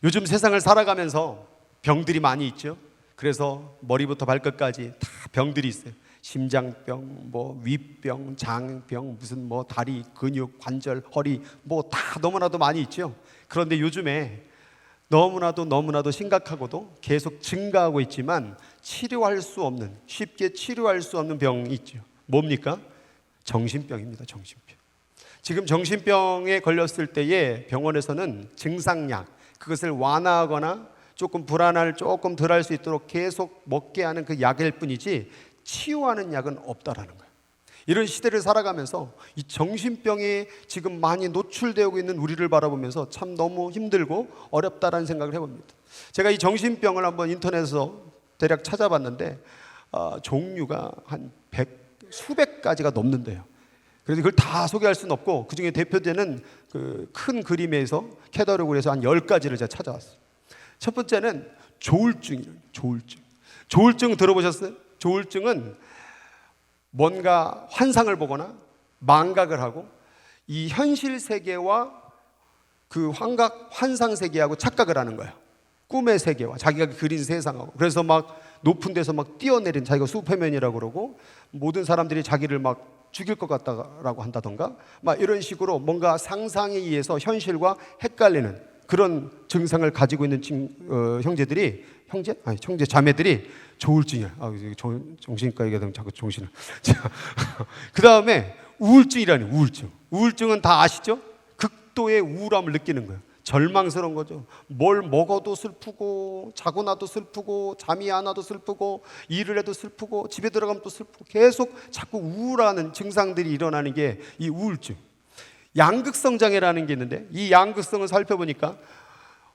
요즘 세상을 살아가면서 병들이 많이 있죠. 그래서 머리부터 발끝까지 다 병들이 있어요. 심장병, 뭐 위병, 장병, 무슨 뭐 다리, 근육, 관절, 허리 뭐 다 너무나도 많이 있죠. 그런데 요즘에 너무나도 심각하고도 계속 증가하고 있지만 치료할 수 없는, 쉽게 치료할 수 없는 병이 있죠. 뭡니까? 정신병입니다. 정신병. 지금 정신병에 걸렸을 때에 병원에서는 증상약, 그것을 완화하거나 조금 불안을 조금 덜 할 수 있도록 계속 먹게 하는 그 약일 뿐이지 치유하는 약은 없다라는 거예요. 이런 시대를 살아가면서 이 정신병에 지금 많이 노출되고 있는 우리를 바라보면서 참 너무 힘들고 어렵다라는 생각을 해봅니다. 제가 이 정신병을 한번 인터넷에서 대략 찾아봤는데 종류가 한 수백 가지가 넘는데요. 그래서 그걸 다 소개할 수는 없고 그중에 대표되는 그 큰 그림에서 캐더로그를 해서 한 10가지를 제가 찾아왔어요. 첫 번째는 조울증이에요. 조울증 들어보셨어요? 조울증은 뭔가 환상을 보거나 망각을 하고 이 현실 세계와 그 환상 세계하고 착각을 하는 거예요. 꿈의 세계와 자기가 그린 세상하고. 그래서 막 높은 데서 막 뛰어내린, 자기가 슈퍼맨이라고 그러고 모든 사람들이 자기를 막 죽일 것 같다라고 한다던가 막 이런 식으로 뭔가 상상에 의해서 현실과 헷갈리는 그런 증상을 가지고 있는 형제들이 형제 자매들이 조울증이야. 정신과 얘기하면 자꾸 정신을. 그 다음에 우울증이라니. 우울증은 다 아시죠? 극도의 우울함을 느끼는 거예요. 절망스러운 거죠. 뭘 먹어도 슬프고 자고 나도 슬프고 잠이 안 와도 슬프고 일을 해도 슬프고 집에 들어가면 또 슬프고 계속 자꾸 우울하는 증상들이 일어나는 게 이 우울증. 양극성 장애라는 게 있는데 이 양극성을 살펴보니까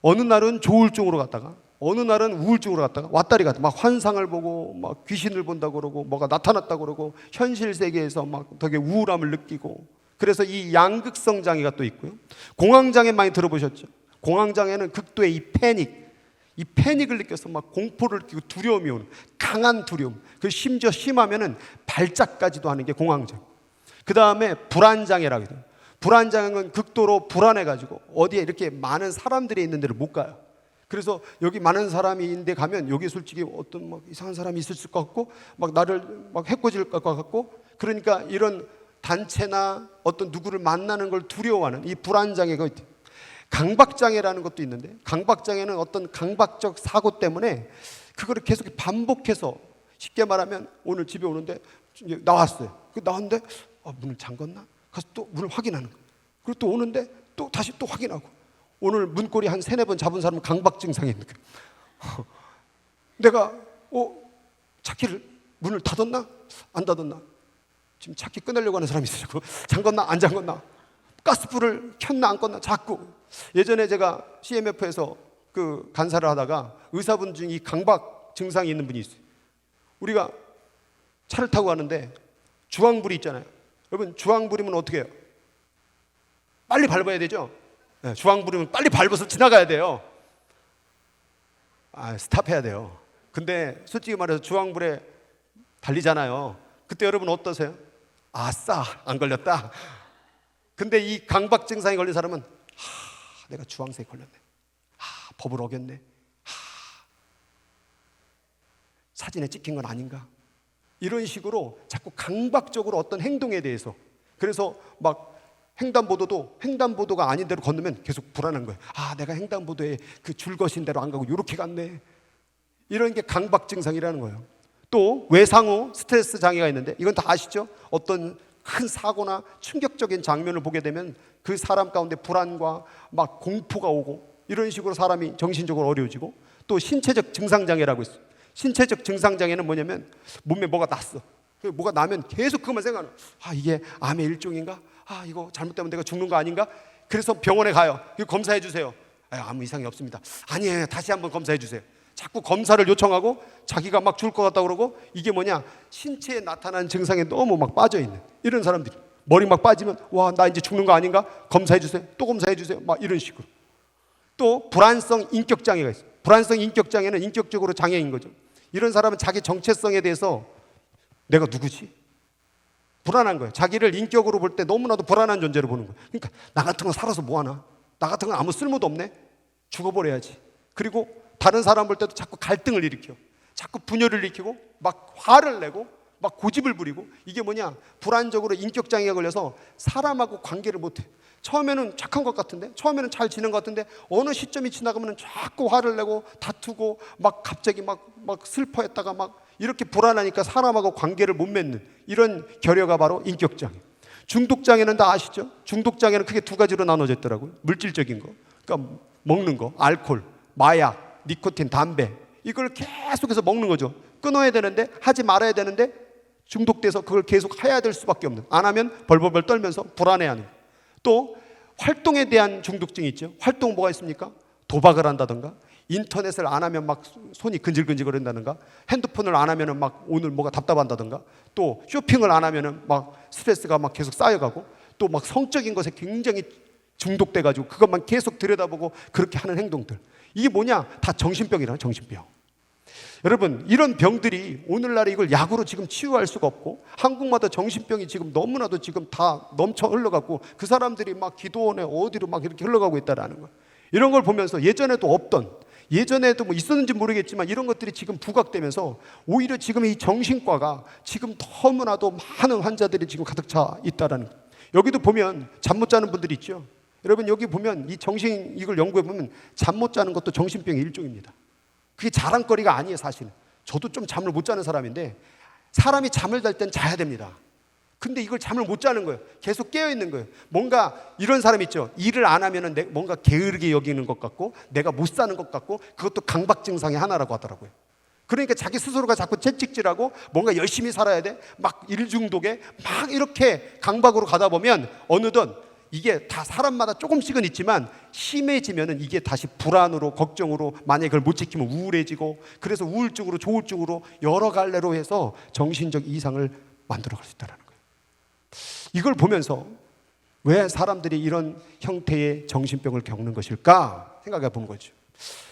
어느 날은 조울증으로 갔다가 어느 날은 우울증으로 갔다가 왔다리 갔다 막 환상을 보고 막 귀신을 본다고 그러고 뭐가 나타났다고 그러고 현실 세계에서 막 되게 우울함을 느끼고. 그래서 이 양극성 장애가 또 있고요. 공황장애 많이 들어보셨죠? 공황장애는 극도의 이 패닉을 느껴서 막 공포를 느끼고 두려움이 오는 강한 두려움. 그 심지어 심하면은 발작까지도 하는 게 공황장애. 그 다음에 불안장애라고 해요. 불안장애는 극도로 불안해가지고 어디에 이렇게 많은 사람들이 있는 데를 못 가요. 그래서 여기 많은 사람이 있는데 가면 여기 솔직히 어떤 막 이상한 사람이 있을 것 같고 막 나를 막 해코질 것 같고 그러니까 이런 단체나 어떤 누구를 만나는 걸 두려워하는 이 불안장애가 있대요. 강박장애라는 것도 있는데 강박장애는 어떤 강박적 사고 때문에 그거를 계속 반복해서 쉽게 말하면 오늘 집에 오는데 나왔어요. 나왔는데 문을 잠궜나? 가서 또 문을 확인하는 거예요. 그리고 또 오는데 또 다시 또 확인하고 오늘 문고리 한 3-4번 잡은 사람은 강박 증상이 있는 거예요. 내가 찾기를 문을 닫았나? 안 닫았나? 지금 찾기 끊으려고 하는 사람이 있으시고 잠궜나 안 잠궜나? 가스불을 켰나 안 껐나? 자꾸. 예전에 제가 CMF에서 그 간사를 하다가 의사분 중에 이 강박 증상이 있는 분이 있어요. 우리가 차를 타고 가는데 주황불이 있잖아요. 여러분 주황불이면 어떻게 해요? 빨리 밟아야 되죠? 네, 주황불이면 빨리 밟아서 지나가야 돼요. 스탑해야 돼요. 근데 솔직히 말해서 주황불에 달리잖아요. 그때 여러분 어떠세요? 아싸 안 걸렸다. 근데 이 강박 증상이 걸린 사람은 내가 주황색에 걸렸네. 법을 어겼네. 사진에 찍힌 건 아닌가? 이런 식으로 자꾸 강박적으로 어떤 행동에 대해서 그래서 막 횡단보도가 아닌 대로 건너면 계속 불안한 거예요. 내가 횡단보도에 그 줄 거신 대로 안 가고 이렇게 갔네. 이런 게 강박 증상이라는 거예요. 또 외상후 스트레스 장애가 있는데 이건 다 아시죠? 어떤 큰 사고나 충격적인 장면을 보게 되면 그 사람 가운데 불안과 막 공포가 오고 이런 식으로 사람이 정신적으로 어려워지고 또 신체적 증상장애라고 있어요. 신체적 증상장애는 뭐냐면 몸에 뭐가 났어. 뭐가 나면 계속 그것만 생각하는 이게 암의 일종인가? 이거 잘못되면 내가 죽는 거 아닌가? 그래서 병원에 가요. 이거 검사해 주세요. 아무 이상이 없습니다. 아니에요. 다시 한번 검사해 주세요. 자꾸 검사를 요청하고 자기가 막 죽을 것 같다고 그러고 이게 뭐냐? 신체에 나타나는 증상에 너무 막 빠져있는 이런 사람들이 머리 막 빠지면 나 이제 죽는 거 아닌가? 검사해 주세요. 또 검사해 주세요. 막 이런 식으로. 또 불안성 인격장애가 있어요. 불안성 인격장애는 인격적으로 장애인 거죠. 이런 사람은 자기 정체성에 대해서 내가 누구지? 불안한 거예요. 자기를 인격으로 볼 때 너무나도 불안한 존재로 보는 거예요. 그러니까 나 같은 건 살아서 뭐하나? 나 같은 건 아무 쓸모도 없네? 죽어버려야지. 그리고 다른 사람 볼 때도 자꾸 갈등을 일으켜, 자꾸 분열을 일으키고 막 화를 내고 막 고집을 부리고, 이게 뭐냐, 불안적으로 인격장애가 걸려서 사람하고 관계를 못해. 처음에는 착한 것 같은데, 처음에는 잘 지낸 것 같은데 어느 시점이 지나가면 자꾸 화를 내고 다투고 막 갑자기 막 슬퍼했다가 막 이렇게 불안하니까 사람하고 관계를 못 맺는 이런 결여가 바로 인격장애. 중독장애는 다 아시죠? 중독장애는 크게 두 가지로 나눠져 있더라고요. 물질적인 거, 그러니까 먹는 거, 알코올, 마약, 니코틴, 담배, 이걸 계속해서 먹는 거죠. 끊어야 되는데, 하지 말아야 되는데 중독돼서 그걸 계속 해야 될 수밖에 없는, 안 하면 벌벌벌 떨면서 불안해하는. 또 활동에 대한 중독증이 있죠. 활동 뭐가 있습니까? 도박을 한다든가, 인터넷을 안 하면 막 손이 근질근질 거린다든가, 핸드폰을 안 하면 막 오늘 뭐가 답답한다든가, 또 쇼핑을 안 하면 막 스트레스가 막 계속 쌓여가고, 또 막 성적인 것에 굉장히 중독돼가지고 그것만 계속 들여다보고 그렇게 하는 행동들. 이게 뭐냐? 다 정신병이라, 정신병. 여러분, 이런 병들이 오늘날에 이걸 약으로 지금 치유할 수가 없고, 한국마다 정신병이 지금 너무나도 지금 다 넘쳐 흘러가고, 그 사람들이 막 기도원에 어디로 막 이렇게 흘러가고 있다라는 거예요. 이런 걸 보면서 예전에도 없던, 예전에도 뭐 있었는지 모르겠지만 이런 것들이 지금 부각되면서 오히려 지금 이 정신과가 지금 너무나도 많은 환자들이 지금 가득 차 있다라는 거예요. 여기도 보면 잠 못 자는 분들이 있죠. 여러분, 여기 보면 이 정신, 이걸 연구해 보면 잠 못 자는 것도 정신병의 일종입니다. 그게 자랑거리가 아니에요, 사실은. 저도 좀 잠을 못 자는 사람인데, 사람이 잠을 잘 땐 자야 됩니다. 근데 이걸 잠을 못 자는 거예요. 계속 깨어 있는 거예요. 뭔가 이런 사람 있죠. 일을 안 하면은 뭔가 게으르게 여기는 것 같고, 내가 못 사는 것 같고, 그것도 강박 증상의 하나라고 하더라고요. 그러니까 자기 스스로가 자꾸 채찍질하고 뭔가 열심히 살아야 돼, 막 일 중독에 막 이렇게 강박으로 가다 보면 어느덧 이게 다 사람마다 조금씩은 있지만 심해지면은 이게 다시 불안으로, 걱정으로, 만약에 그걸 못 지키면 우울해지고, 그래서 우울증으로, 조울증으로 여러 갈래로 해서 정신적 이상을 만들어갈 수 있다는 거예요. 이걸 보면서 왜 사람들이 이런 형태의 정신병을 겪는 것일까 생각해 본 거죠.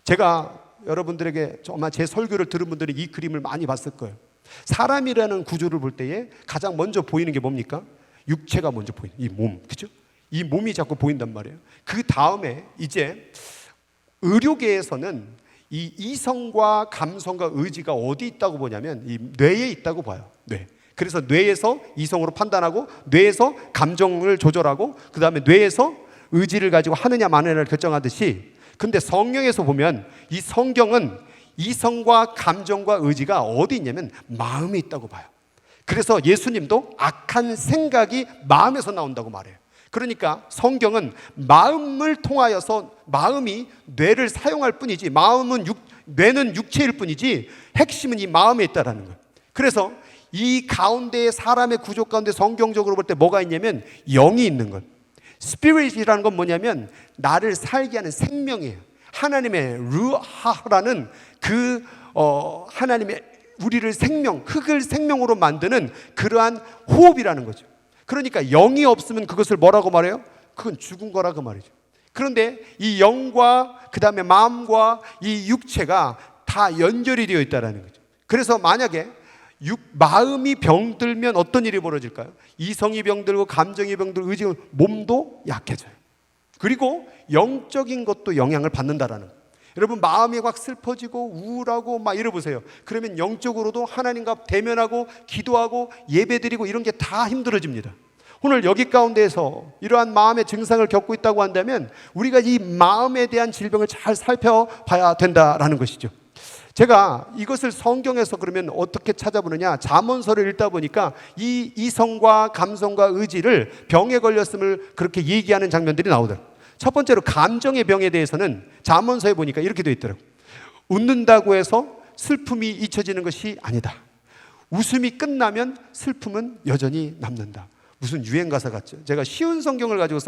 제가 여러분들에게 아마 제 설교를 들은 분들이 이 그림을 많이 봤을 거예요. 사람이라는 구조를 볼 때에 가장 먼저 보이는 게 뭡니까? 육체가 먼저 보이는, 이 몸, 그죠? 이 몸이 자꾸 보인단 말이에요. 그 다음에 이제 의료계에서는 이 이성과 감성과 의지가 어디 있다고 보냐면 이 뇌에 있다고 봐요. 뇌. 그래서 뇌에서 이성으로 판단하고, 뇌에서 감정을 조절하고, 그 다음에 뇌에서 의지를 가지고 하느냐 마느냐를 결정하듯이, 근데 성경에서 보면 이 성경은 이성과 감정과 의지가 어디 있냐면 마음에 있다고 봐요. 그래서 예수님도 악한 생각이 마음에서 나온다고 말해요. 그러니까 성경은 마음을 통하여서, 마음이 뇌를 사용할 뿐이지, 뇌는 육체일 뿐이지 핵심은 이 마음에 있다라는 거예요. 그래서 이 가운데 사람의 구조 가운데 성경적으로 볼 때 뭐가 있냐면 영이 있는 것. 스피릿이라는 건 뭐냐면 나를 살게 하는 생명이에요. 하나님의 루하라는 그 하나님의 우리를 생명, 흙을 생명으로 만드는 그러한 호흡이라는 거죠. 그러니까 영이 없으면 그것을 뭐라고 말해요? 그건 죽은 거라고 말이죠. 그런데 이 영과 그 다음에 마음과 이 육체가 다 연결이 되어 있다는 거죠. 그래서 만약에 마음이 병들면 어떤 일이 벌어질까요? 이성이 병들고, 감정이 병들고, 의지가, 몸도 약해져요. 그리고 영적인 것도 영향을 받는다라는 거예요. 여러분, 마음이 막 슬퍼지고 우울하고 막 이러보세요. 그러면 영적으로도 하나님과 대면하고 기도하고 예배드리고 이런 게 다 힘들어집니다. 오늘 여기 가운데에서 이러한 마음의 증상을 겪고 있다고 한다면 우리가 이 마음에 대한 질병을 잘 살펴봐야 된다라는 것이죠. 제가 이것을 성경에서 그러면 어떻게 찾아보느냐, 잠언서를 읽다 보니까 이 이성과 감성과 의지를 병에 걸렸음을 그렇게 얘기하는 장면들이 나오더라고요. 첫 번째로 감정의 병에 대해서는 잠언서에 보니까 이렇게 되어 있더라고요. 웃는다고 해서 슬픔이 잊혀지는 것이 아니다. 웃음이 끝나면 슬픔은 여전히 남는다. 무슨 유행가사 같죠. 제가 쉬운 성경을 가지고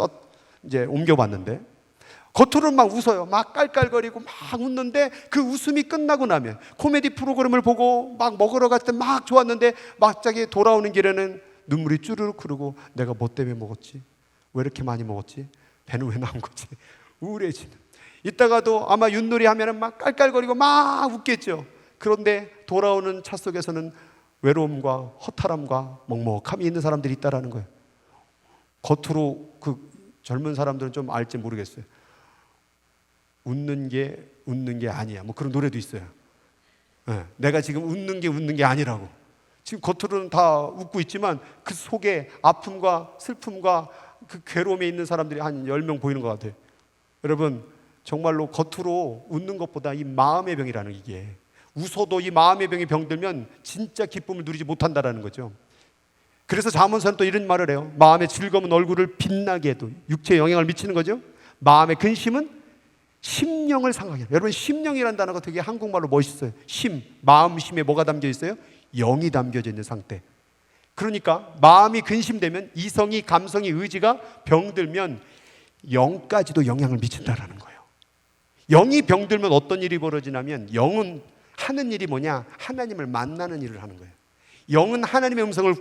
이제 옮겨봤는데, 겉으로는 막 웃어요. 막 깔깔거리고 막 웃는데 그 웃음이 끝나고 나면, 코미디 프로그램을 보고 막 먹으러 갈 때 막 좋았는데 갑자기 돌아오는 길에는 눈물이 쭈르륵 흐르고, 내가 뭐 때문에 먹었지? 왜 이렇게 많이 먹었지? 배는 왜 나온 거지? 우울해지는. 이따가도 아마 윷놀이 하면은 막 깔깔거리고 막 웃겠죠. 그런데 돌아오는 차 속에서는 외로움과 허탈함과 먹먹함이 있는 사람들이 있다라는 거예요. 겉으로 그 젊은 사람들은 좀 알지 모르겠어요. 웃는 게 아니야. 뭐 그런 노래도 있어요. 내가 지금 웃는 게 아니라고. 지금 겉으로는 다 웃고 있지만 그 속에 아픔과 슬픔과 그 괴로움에 있는 사람들이 한 10명 보이는 것 같아요. 여러분, 정말로 겉으로 웃는 것보다 이 마음의 병이라는, 이게 웃어도 이 마음의 병이 병들면 진짜 기쁨을 누리지 못한다라는 거죠. 그래서 잠언서는 또 이런 말을 해요. 마음의 즐거움은 얼굴을 빛나게 해도 육체에 영향을 미치는 거죠. 마음의 근심은 심령을 상하게 해요. 여러분, 심령이라는 단어가 되게 한국말로 멋있어요. 마음 심에 뭐가 담겨 있어요? 영이 담겨져 있는 상태. 그러니까 마음이 근심되면 이성이, 감성이, 의지가 병들면 영까지도 영향을 미친다라는 거예요. 영이 병들면 어떤 일이 벌어지냐면, 영은 하는 일이 뭐냐? 하나님을 만나는 일을 하는 거예요. 영은 하나님의 음성을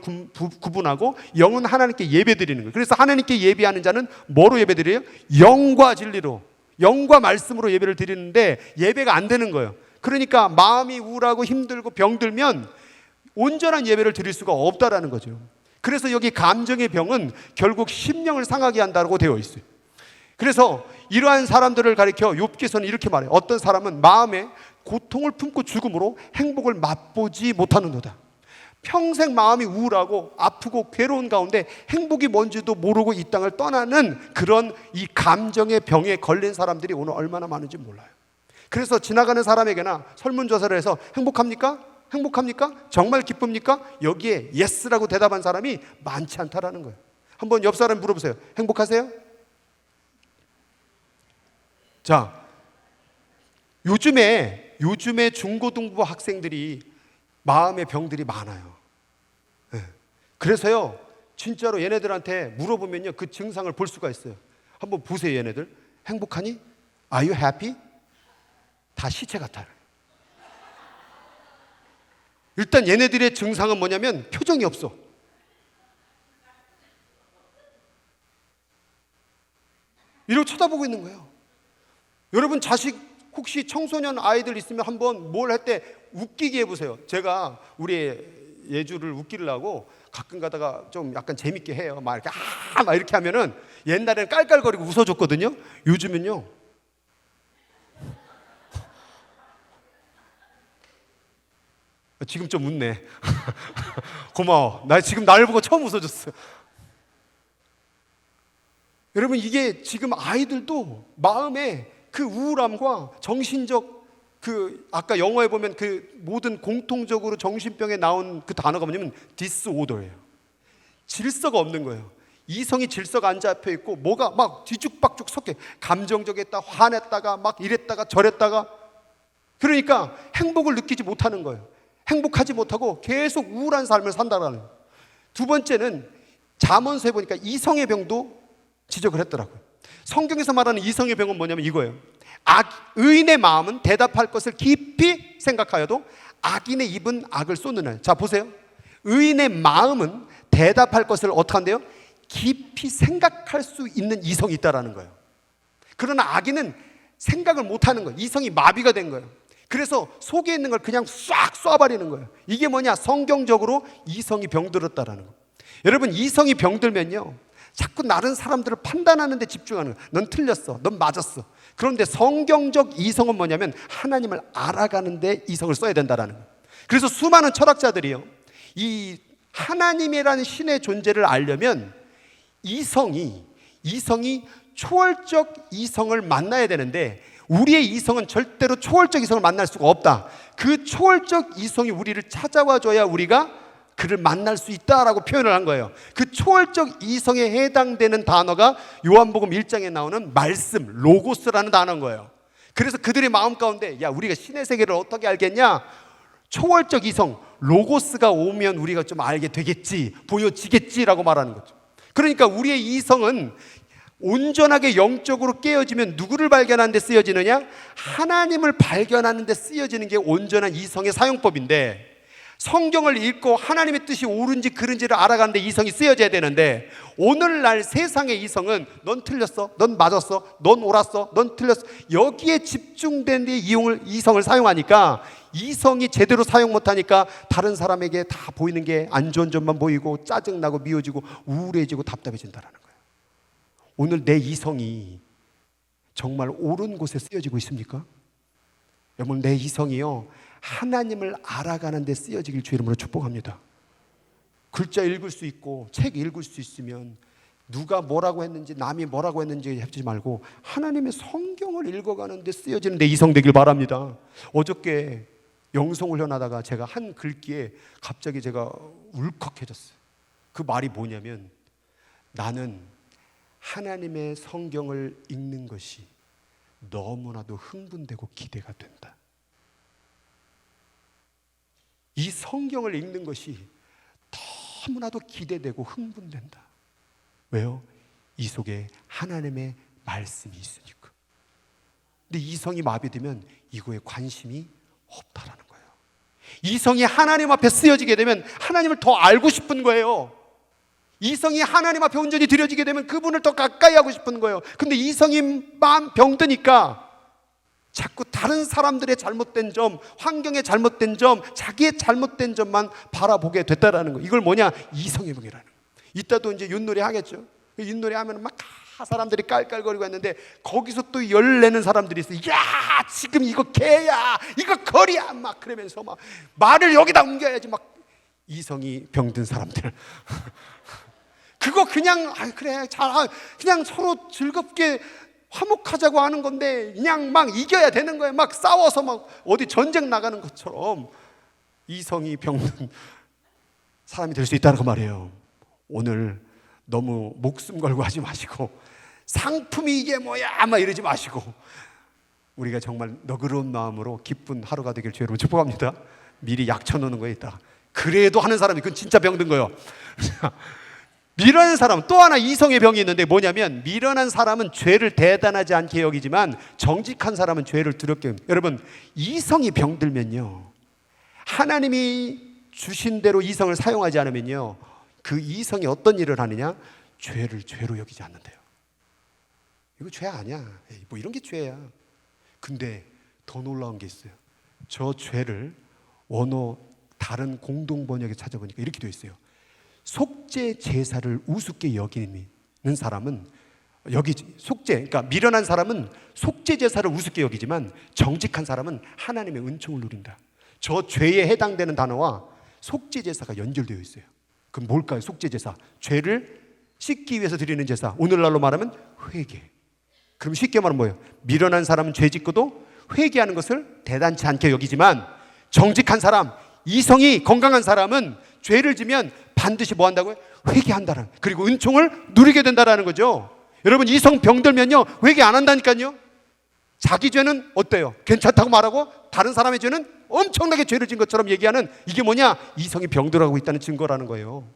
구분하고 영은 하나님께 예배드리는 거예요. 그래서 하나님께 예배하는 자는 뭐로 예배드려요? 영과 진리로, 영과 말씀으로 예배를 드리는데 예배가 안 되는 거예요. 그러니까 마음이 우울하고 힘들고 병들면 온전한 예배를 드릴 수가 없다라는 거죠. 그래서 여기 감정의 병은 결국 심령을 상하게 한다고 되어 있어요. 그래서 이러한 사람들을 가리켜 욥기서는 이렇게 말해요. 어떤 사람은 마음에 고통을 품고 죽음으로 행복을 맛보지 못하는도다. 평생 마음이 우울하고 아프고 괴로운 가운데 행복이 뭔지도 모르고 이 땅을 떠나는 그런 이 감정의 병에 걸린 사람들이 오늘 얼마나 많은지 몰라요. 그래서 지나가는 사람에게나 설문조사를 해서 행복합니까? 행복합니까? 정말 기쁩니까? 여기에 예스라고 대답한 사람이 많지 않다라는 거예요. 한번 옆 사람 물어보세요. 행복하세요? 자, 요즘에 중고등부 학생들이 마음의 병들이 많아요. 그래서요, 진짜로 얘네들한테 물어보면요, 그 증상을 볼 수가 있어요. 한번 보세요. 얘네들 행복하니? Are you happy? 다 시체 같아요. 일단 얘네들의 증상은 뭐냐면 표정이 없어. 이러고 쳐다보고 있는 거예요. 여러분, 자식 혹시 청소년 아이들 있으면 한번 뭘 할 때 웃기게 해보세요. 제가 우리 예주를 웃기려고 가끔 가다가 좀 약간 재밌게 해요. 막 이렇게 막 이렇게 하면은 옛날에는 깔깔거리고 웃어줬거든요. 요즘은요, 지금 좀 웃네. 고마워. 나 지금 나를 보고 처음 웃어줬어. 여러분, 이게 지금 아이들도 마음에 그 우울함과 정신적 아까 영어에 보면 그 모든 공통적으로 정신병에 나온 그 단어가 뭐냐면 디스오더예요. 질서가 없는 거예요. 이성이 질서가 안 잡혀 있고 뭐가 막 뒤죽박죽 섞여. 감정적이었다, 화냈다가 막 이랬다가 저랬다가. 그러니까 행복을 느끼지 못하는 거예요. 행복하지 못하고 계속 우울한 삶을 산다라는 거예요. 두 번째는 잠언서에 보니까 이성의 병도 지적을 했더라고요. 성경에서 말하는 이성의 병은 뭐냐면 이거예요. 의인의 마음은 대답할 것을 깊이 생각하여도 악인의 입은 악을 쏟느냐. 자, 보세요. 의인의 마음은 대답할 것을 어떻게 한대요? 깊이 생각할 수 있는 이성이 있다라는 거예요. 그러나 악인은 생각을 못하는 거예요. 이성이 마비가 된 거예요. 그래서 속에 있는 걸 그냥 싹 쏴버리는 거예요. 이게 뭐냐? 성경적으로 이성이 병들었다라는 거예요. 여러분, 이성이 병들면요, 자꾸 다른 사람들을 판단하는 데 집중하는 거예요. 넌 틀렸어, 넌 맞았어. 그런데 성경적 이성은 뭐냐면 하나님을 알아가는 데 이성을 써야 된다라는 거예요. 그래서 수많은 철학자들이요, 이 하나님이라는 신의 존재를 알려면 이성이 초월적 이성을 만나야 되는데 우리의 이성은 절대로 초월적 이성을 만날 수가 없다. 그 초월적 이성이 우리를 찾아와 줘야 우리가 그를 만날 수 있다라고 표현을 한 거예요. 그 초월적 이성에 해당되는 단어가 요한복음 1장에 나오는 말씀, 로고스라는 단어인 거예요. 그래서 그들의 마음 가운데, 야, 우리가 신의 세계를 어떻게 알겠냐? 초월적 이성, 로고스가 오면 우리가 좀 알게 되겠지, 보여지겠지라고 말하는 거죠. 그러니까 우리의 이성은 온전하게 영적으로 깨어지면 누구를 발견하는 데 쓰여지느냐? 하나님을 발견하는 데 쓰여지는 게 온전한 이성의 사용법인데, 성경을 읽고 하나님의 뜻이 옳은지 그른지를 알아가는데 이성이 쓰여져야 되는데, 오늘날 세상의 이성은 넌 틀렸어, 넌 맞았어, 넌 옳았어, 넌 틀렸어, 여기에 집중된 데 이성을 사용하니까 이성이 제대로 사용 못하니까 다른 사람에게 다 보이는 게 안 좋은 점만 보이고 짜증나고 미워지고 우울해지고 답답해진다는 거예요. 오늘 내 이성이 정말 옳은 곳에 쓰여지고 있습니까? 여러분, 내 이성이요, 하나님을 알아가는 데 쓰여지길 주 이름으로 축복합니다. 글자 읽을 수 있고 책 읽을 수 있으면 누가 뭐라고 했는지 남이 뭐라고 했는지 해보지 말고 하나님의 성경을 읽어가는 데 쓰여지는 데 이성 되길 바랍니다. 어저께 영성훈련하다가 제가 한 글귀에 갑자기 제가 울컥해졌어요. 그 말이 뭐냐면, 나는 하나님의 성경을 읽는 것이 너무나도 흥분되고 기대가 된다. 이 성경을 읽는 것이 너무나도 기대되고 흥분된다. 왜요? 이 속에 하나님의 말씀이 있으니까. 근데 이성이 마비되면 이거에 관심이 없다라는 거예요. 이성이 하나님 앞에 쓰여지게 되면 하나님을 더 알고 싶은 거예요. 이성이 하나님 앞에 온전히 드려지게 되면 그분을 더 가까이 하고 싶은 거예요. 근데 이성이 마음 병드니까 자꾸 다른 사람들의 잘못된 점, 환경의 잘못된 점, 자기의 잘못된 점만 바라보게 됐다라는 거예요. 이걸 뭐냐? 이성의 병이라는 거예요. 이따도 이제 윷놀이 하겠죠. 윷놀이 하면 막 다 사람들이 깔깔거리고 했는데 거기서 또 열내는 사람들이 있어요. 야, 지금 이거 개야, 이거 거리야, 막 그러면서 막 말을 여기다 옮겨야지, 막 이성이 병든 사람들. 그거 그냥 그래, 그냥 서로 즐겁게 화목하자고 하는 건데 그냥 막 이겨야 되는 거예요. 막 싸워서 막 어디 전쟁 나가는 것처럼 이성이 병든 사람이 될 수 있다는 그 말이에요. 오늘 너무 목숨 걸고 하지 마시고 상품이 이게 뭐야 막 이러지 마시고 우리가 정말 너그러운 마음으로 기쁜 하루가 되길 주로 축복합니다. 미리 약 쳐놓는 거에 있다. 그래도 하는 사람이 그건 진짜 병든 거예요. 미련한 사람, 또 하나 이성의 병이 있는데 뭐냐면, 미련한 사람은 죄를 대단하지 않게 여기지만 정직한 사람은 죄를 두렵게 여깁니다. 여러분, 이성이 병들면요, 하나님이 주신 대로 이성을 사용하지 않으면요, 그 이성이 어떤 일을 하느냐? 죄를 죄로 여기지 않는데요. 이거 죄 아니야, 에이, 뭐 이런 게 죄야. 근데 더 놀라운 게 있어요. 저 죄를 원어 다른 공동 번역에 찾아보니까 이렇게 되어 있어요. 속죄 제사를 우습게 여기는 사람은 그러니까 미련한 사람은 속죄 제사를 우습게 여기지만 정직한 사람은 하나님의 은총을 누린다. 저 죄에 해당되는 단어와 속죄 제사가 연결되어 있어요. 그럼 뭘까요? 속죄 제사, 죄를 씻기 위해서 드리는 제사. 오늘날로 말하면 회개. 그럼 쉽게 말하면 뭐예요? 미련한 사람은 죄 짓고도 회개하는 것을 대단치 않게 여기지만 정직한 사람, 이성이 건강한 사람은 죄를 지면 반드시 뭐 한다고요? 회개한다는, 그리고 은총을 누리게 된다는 거죠. 여러분, 이성 병들면요 회개 안 한다니까요. 자기 죄는 어때요? 괜찮다고 말하고 다른 사람의 죄는 엄청나게 죄를 진 것처럼 얘기하는, 이게 뭐냐? 이성이 병들어가고 있다는 증거라는 거예요.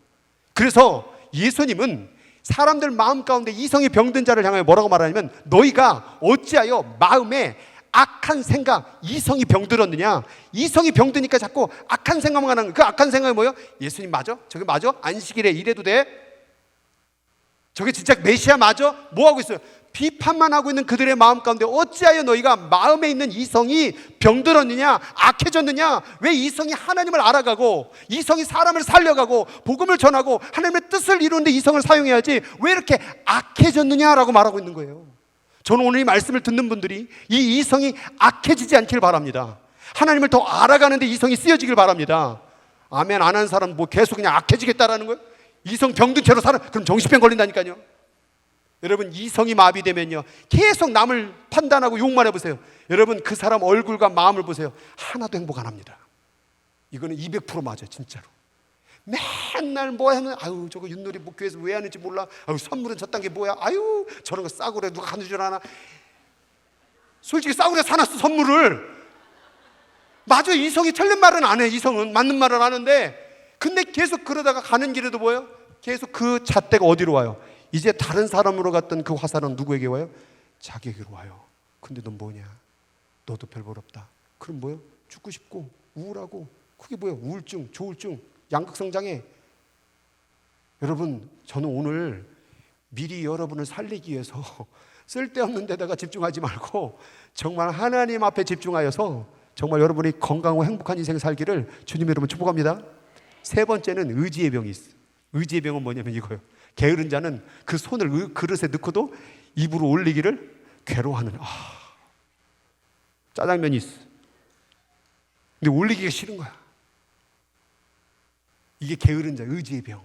그래서 예수님은 사람들 마음 가운데 이성이 병든 자를 향하여 뭐라고 말하냐면, 너희가 어찌하여 마음에 악한 생각, 이성이 병들었느냐? 이성이 병드니까 자꾸 악한 생각만 하는 거예요. 그 악한 생각이 뭐예요? 예수님 맞아? 저게 맞아? 안식일에 이래도 돼? 저게 진짜 메시아 맞아? 뭐 하고 있어요? 비판만 하고 있는 그들의 마음 가운데 어찌하여 너희가 마음에 있는 이성이 병들었느냐? 악해졌느냐? 왜 이성이 하나님을 알아가고 이성이 사람을 살려가고 복음을 전하고 하나님의 뜻을 이루는데 이성을 사용해야지 왜 이렇게 악해졌느냐라고 말하고 있는 거예요. 저는 오늘 이 말씀을 듣는 분들이 이 이성이 악해지지 않길 바랍니다. 하나님을 더 알아가는데 이성이 쓰여지길 바랍니다. 아멘 안 하는 사람 뭐 계속 그냥 악해지겠다라는 거예요? 이성 병든 채로 살아, 그럼 정신병 걸린다니까요. 여러분, 이성이 마비되면요 계속 남을 판단하고 욕만 해보세요. 여러분, 그 사람 얼굴과 마음을 보세요. 하나도 행복 안 합니다. 이거는 200% 맞아요, 진짜로. 맨날 뭐 하는, 아유 저거 윷놀이 뭐 교회에서 왜 하는지 몰라, 아유 선물은 저딴 게 뭐야, 아유 저런 거 싸구려 누가 하는 줄 아나. 솔직히 싸구려 사놨어 선물을. 맞아, 이성이 틀린 말은 안 해. 이성은 맞는 말을 하는데, 근데 계속 그러다가 가는 길에도 뭐예요? 계속 그 잣대가 어디로 와요? 이제 다른 사람으로 갔던 그 화살은 누구에게 와요? 자기에게로 와요. 근데 넌 뭐냐? 너도 별 볼 없다. 그럼 뭐예요? 죽고 싶고 우울하고, 그게 뭐예요? 우울증, 조울증, 양극성장애. 여러분, 저는 오늘 미리 여러분을 살리기 위해서 쓸데없는 데다가 집중하지 말고 정말 하나님 앞에 집중하여서 정말 여러분이 건강하고 행복한 인생 살기를 주님 여러분 축복합니다. 세 번째는 의지의 병이 있어요. 의지의 병은 뭐냐면 이거예요. 게으른 자는 그 손을 그릇에 넣고도 입으로 올리기를 괴로워하는 짜장면이 있어. 근데 올리기가 싫은 거야. 이게 게으른 자, 의지의 병.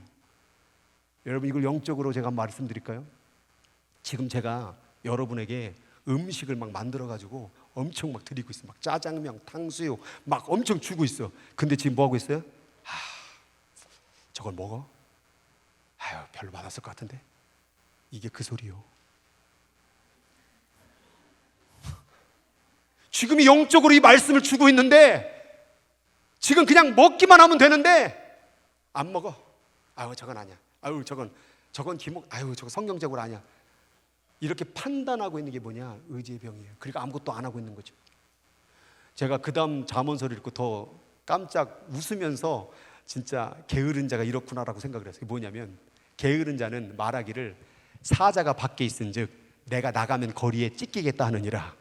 여러분, 이걸 영적으로 제가 말씀드릴까요? 지금 제가 여러분에게 음식을 막 만들어가지고 엄청 막 드리고 있어. 막 짜장면, 탕수육 막 엄청 주고 있어. 근데 지금 뭐 하고 있어요? 저걸 먹어? 아유, 별로 맛없을 것 같은데. 이게 그 소리요. 지금 영적으로 이 말씀을 주고 있는데 지금 그냥 먹기만 하면 되는데 안 먹어. 아유, 저건 아니야. 아유, 저건 기목. 아유, 저거 성경적으로 아니야. 이렇게 판단하고 있는 게 뭐냐? 의지의 병이에요. 그러니까 아무것도 안 하고 있는 거죠. 제가 그 다음 잠언서를 읽고 더 깜짝 웃으면서 진짜 게으른 자가 이렇구나라고 생각을 했어요. 뭐냐면 게으른 자는 말하기를 사자가 밖에 있은즉 내가 나가면 거리에 찢기겠다 하느니라.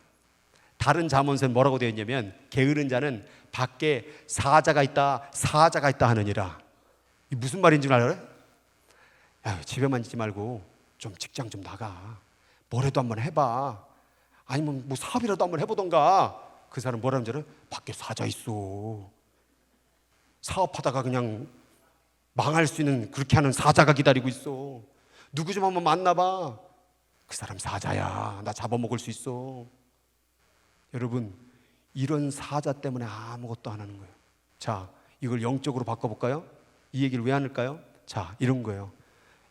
다른 잠언서는 뭐라고 되어 있냐면 게으른 자는 밖에 사자가 있다 하느니라. 이 무슨 말인지 알아요? 야, 집에만 있지 말고 좀 직장 좀 나가. 뭐라도 한번 해봐. 아니면 뭐 사업이라도 한번 해보던가. 그 사람 뭐라는 줄 알아요? 밖에 사자 있어. 사업하다가 그냥 망할 수 있는 그렇게 하는 사자가 기다리고 있어. 누구 좀 한번 만나봐. 그 사람 사자야. 나 잡아먹을 수 있어. 여러분, 이런 사자 때문에 아무것도 안 하는 거예요. 자, 이걸 영적으로 바꿔볼까요? 이 얘기를 왜 하는가요? 자, 이런 거예요.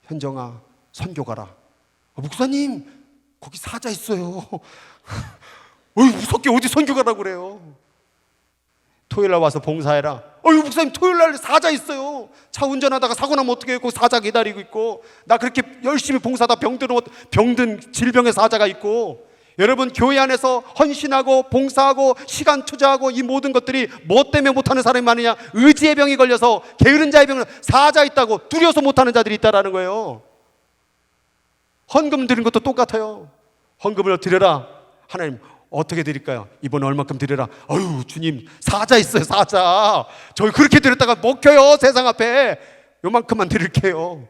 현정아, 선교 가라. 목사님, 거기 사자 있어요. 어이, 무섭게 어디 선교 가라고 그래요. 토요일 날 와서 봉사해라. 어이, 목사님, 토요일 날 사자 있어요. 차 운전하다가 사고 나면 어떻게 해요? 사자 기다리고 있고. 나 그렇게 열심히 봉사하다 병든 질병의 사자가 있고. 여러분, 교회 안에서 헌신하고 봉사하고 시간 투자하고 이 모든 것들이 뭐 때문에 못하는 사람이 많으냐? 의지의 병이 걸려서 게으른 자의 병은 사자 있다고 두려워서 못하는 자들이 있다라는 거예요. 헌금 드리는 것도 똑같아요. 헌금을 드려라. 하나님 어떻게 드릴까요? 이번에 얼마큼 드려라. 아유, 주님, 사자 있어요. 사자. 저희 그렇게 드렸다가 먹혀요. 세상 앞에. 요만큼만 드릴게요.